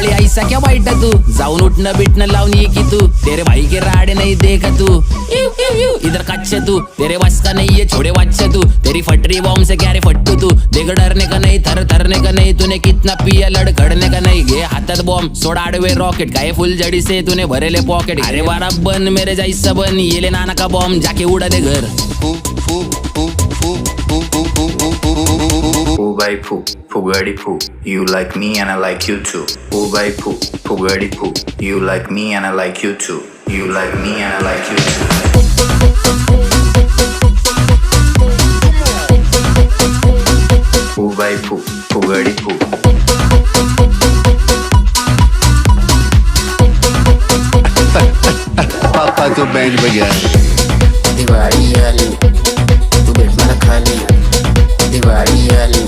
दिवाळी ऐसा क्या वाईट तू जाऊन उठणं बिटणं लावून ये की तू तेरे भाई के राडे नहीं देखा तू इधर कच्चे तू तेरे बस का नहीं ये छोड़े बच्चे तू तेरी फटरी बॉम्ब से क्या रे फट्टू तू देख डरने का नहीं थर थरने का नहीं तूने कितना पिया लड़खड़ने का नहीं गे हाथत बॉम्ब सोडा आडवे रॉकेट काय फुल जड़ी से तूने भरेले पॉकेट अरे बारा बन मेरे जैसा बन ये ले नाना का बॉम्ब जाके उड़ा दे घर Poo by poo, Pugadi poo. You like me and I like you too. Poo by poo, Pugadi poo. You like me and I like you too. You like me and I like you too. Poo by poo, Pugadi poo. पापा तो band बजा दिवाळी आली तू भेट मला खाली दिवाळी आली